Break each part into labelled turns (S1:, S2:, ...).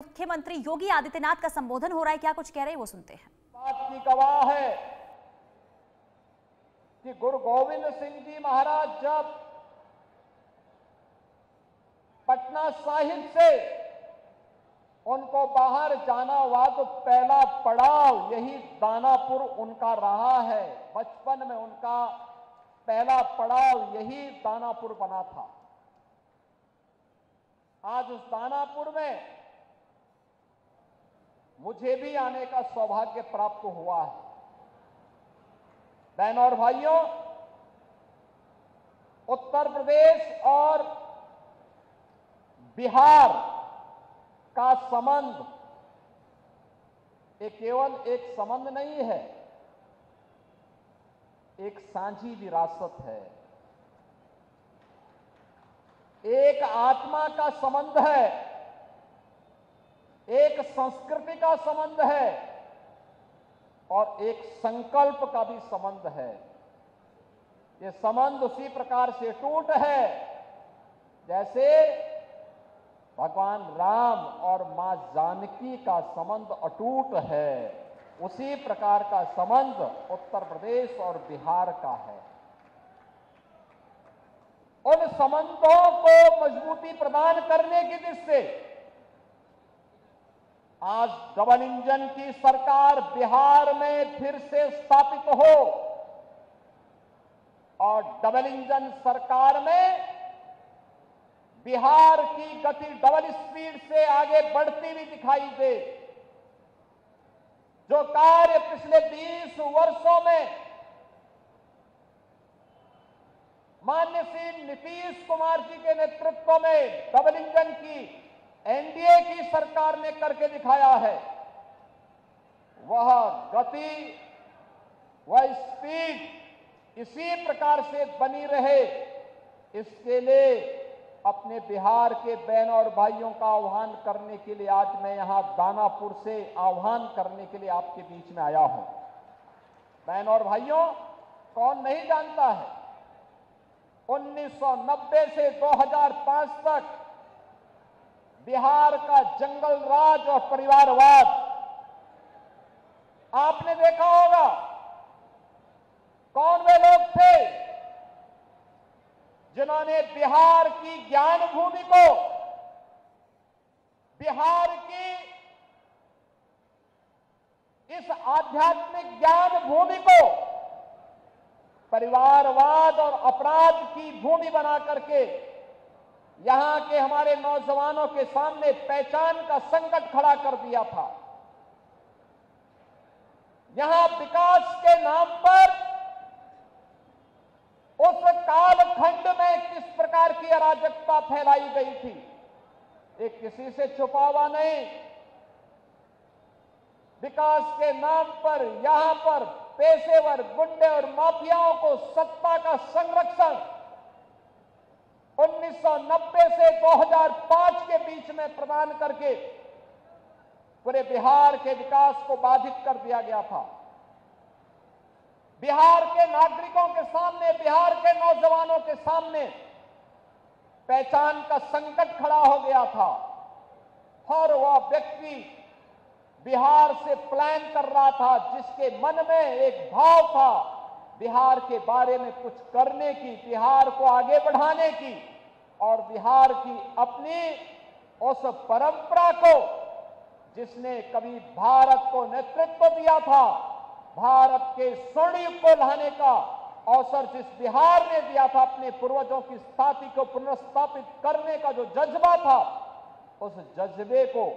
S1: मुख्यमंत्री योगी आदित्यनाथ का संबोधन हो रहा है, क्या कुछ कह रहे हैं वो सुनते हैं।
S2: बात की गवाह है कि गुरु गोविंद सिंह जी महाराज जब पटना साहिब से उनको बाहर जाना हुआ तो पहला पड़ाव यही दानापुर उनका रहा है। बचपन में उनका पहला पड़ाव यही दानापुर बना था। आज उस दानापुर में मुझे भी आने का सौभाग्य प्राप्त हुआ है। बहनों और भाइयों, उत्तर प्रदेश और बिहार का संबंध ये केवल एक संबंध नहीं है, एक साझी विरासत है, एक आत्मा का संबंध है, एक संस्कृति का संबंध है और एक संकल्प का भी संबंध है। ये संबंध उसी प्रकार से टूट है जैसे भगवान राम और मां जानकी का संबंध अटूट है। उसी प्रकार का संबंध उत्तर प्रदेश और बिहार का है। उन संबंधों को मजबूती प्रदान करने की दृष्टि से आज डबल इंजन की सरकार बिहार में फिर से स्थापित हो और डबल इंजन सरकार में बिहार की गति डबल स्पीड से आगे बढ़ती हुई दिखाई दे। जो कार्य पिछले 20 वर्षों में माननीय श्री नीतीश कुमार जी के नेतृत्व में डबल इंजन की एनडीए की सरकार ने करके दिखाया है, वह गति, वह स्पीड इसी प्रकार से बनी रहे, इसके लिए अपने बिहार के बहनों और भाइयों का आह्वान करने के लिए आज मैं यहां दानापुर से आह्वान करने के लिए आपके बीच में आया हूं। बहनों और भाइयों, कौन नहीं जानता है 1990 से 2005 तक बिहार का जंगल राज और परिवारवाद आपने देखा होगा। कौन वे लोग थे जिन्होंने बिहार की ज्ञान भूमि को, बिहार की इस आध्यात्मिक ज्ञान भूमि को परिवारवाद और अपराध की भूमि बना करके यहां के हमारे नौजवानों के सामने पहचान का संकट खड़ा कर दिया था। यहां विकास के नाम पर उस कालखंड में किस प्रकार की अराजकता फैलाई गई थी, एक किसी से छुपा हुआ नहीं। विकास के नाम पर यहां पर पेशेवर गुंडे और माफियाओं को सत्ता का संरक्षण 1990 से 2005 के बीच में प्रदान करके पूरे बिहार के विकास को बाधित कर दिया गया था। बिहार के नागरिकों के सामने, बिहार के नौजवानों के सामने पहचान का संकट खड़ा हो गया था और वह व्यक्ति बिहार से प्लान कर रहा था जिसके मन में एक भाव था बिहार के बारे में कुछ करने की, बिहार को आगे बढ़ाने की और बिहार की अपनी उस परंपरा को जिसने कभी भारत को नेतृत्व दिया था, भारत के स्वर्ण युग को लाने का अवसर जिस बिहार ने दिया था, अपने पूर्वजों की स्थापना को पुनर्स्थापित करने का जो जज्बा था, उस जज्बे को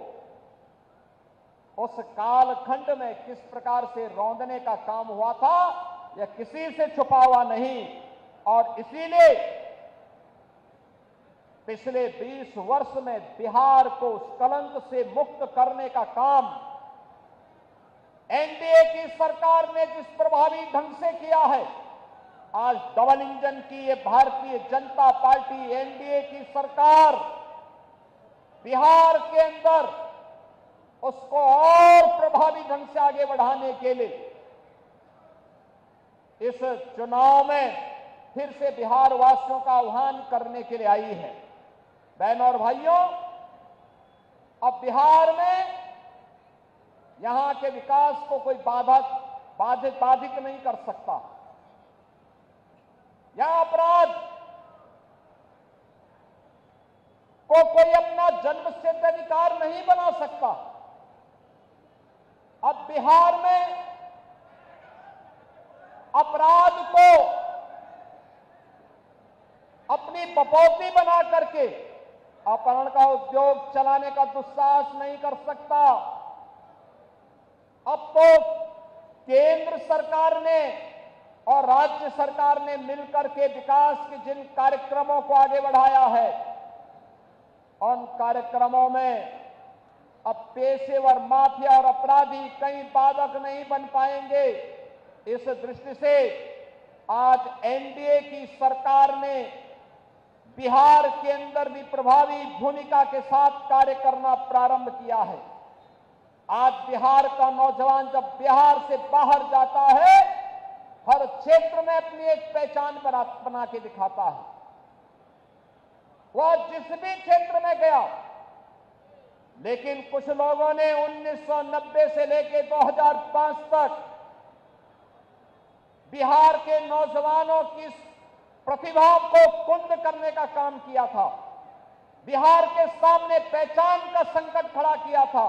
S2: उस कालखंड में किस प्रकार से रौंदने का काम हुआ था, यह किसी से छुपा हुआ नहीं। और इसीलिए पिछले 20 वर्ष में बिहार को उस कलंक से मुक्त करने का काम एनडीए की सरकार ने जिस प्रभावी ढंग से किया है, आज डबल इंजन की ये भारतीय जनता पार्टी एनडीए की सरकार बिहार के अंदर उसको और प्रभावी ढंग से आगे बढ़ाने के लिए इस चुनाव में फिर से बिहार वासियों का आह्वान करने के लिए आई है। बहनों और भाइयों, अब बिहार में यहां के विकास को कोई बाधित नहीं कर सकता। यहां अपराध को कोई अपना जन्मसिद्ध अधिकार नहीं बना सकता। अब बिहार में अपराध को अपनी बपौती बना करके अपहरण का उद्योग चलाने का दुस्साहस नहीं कर सकता। अब तो केंद्र सरकार ने और राज्य सरकार ने मिलकर के विकास के जिन कार्यक्रमों को आगे बढ़ाया है, उन कार्यक्रमों में अब पेशेवर माफिया और अपराधी कहीं बाधक नहीं बन पाएंगे। इस दृष्टि से आज एनडीए की सरकार ने बिहार के अंदर भी प्रभावी भूमिका के साथ कार्य करना प्रारंभ किया है। आज बिहार का नौजवान जब बिहार से बाहर जाता है, हर क्षेत्र में अपनी एक पहचान बना के दिखाता है। वह जिस भी क्षेत्र में गया, लेकिन कुछ लोगों ने 1990 से लेकर 2005 तक बिहार के नौजवानों की प्रतिभा को कुंद करने का काम किया था। बिहार के सामने पहचान का संकट खड़ा किया था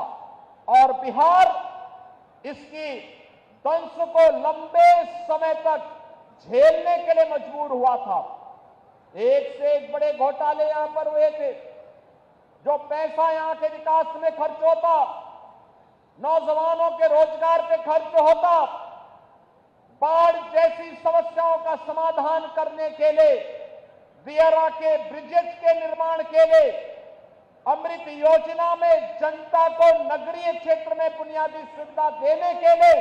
S2: और बिहार इसकी दंश को लंबे समय तक झेलने के लिए मजबूर हुआ था। एक से एक बड़े घोटाले यहां पर हुए थे। जो पैसा यहां के विकास में खर्च होता, नौजवानों के रोजगार पे खर्च होता, बाढ़ जैसी समस्याओं का समाधान करने के लिए, बियरा के ब्रिजेज के निर्माण के लिए, अमृत योजना में जनता को नगरीय क्षेत्र में बुनियादी सुविधा देने के लिए,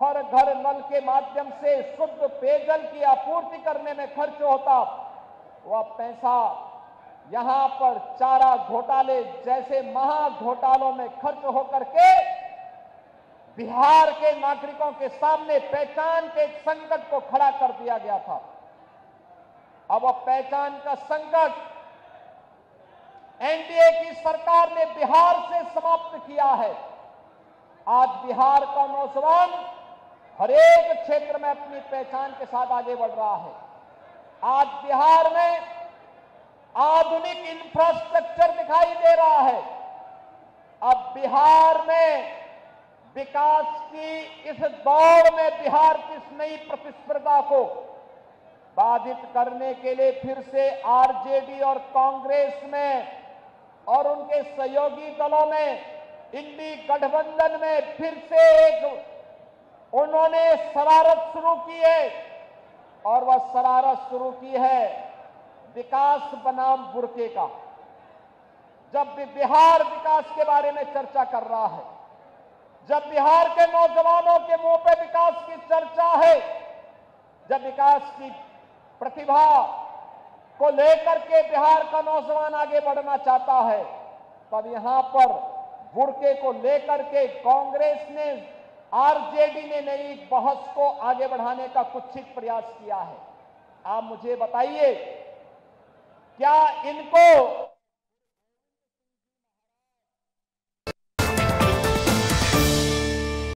S2: हर घर नल के माध्यम से शुद्ध पेयजल की आपूर्ति करने में खर्च होता, वह पैसा यहां पर चारा घोटाले जैसे महा घोटालों में खर्च होकर के बिहार के नागरिकों के सामने पहचान के संकट को खड़ा कर दिया गया था। अब वह पहचान का संकट एनडीए की सरकार ने बिहार से समाप्त किया है। आज बिहार का नौजवान हर एक क्षेत्र में अपनी पहचान के साथ आगे बढ़ रहा है। आज बिहार में आधुनिक इंफ्रास्ट्रक्चर दिखाई दे रहा है। अब बिहार में विकास की इस दौड़ में बिहार की इस नई प्रतिस्पर्धा को बाधित करने के लिए फिर से आरजेडी और कांग्रेस में और उनके सहयोगी दलों में, इंडी गठबंधन में फिर से एक उन्होंने शरारत शुरू की है और वह शरारत शुरू की है विकास बनाम बुरके का। जब भी बिहार विकास के बारे में चर्चा कर रहा है, जब बिहार के नौजवानों के मुंह पे विकास की चर्चा है, जब विकास की प्रतिभा को लेकर के बिहार का नौजवान आगे बढ़ना चाहता है, तब यहां पर बुरके को लेकर के कांग्रेस ने, आरजेडी ने नई बहस को आगे बढ़ाने का कुत्सित प्रयास किया है। आप मुझे बताइए, क्या इनको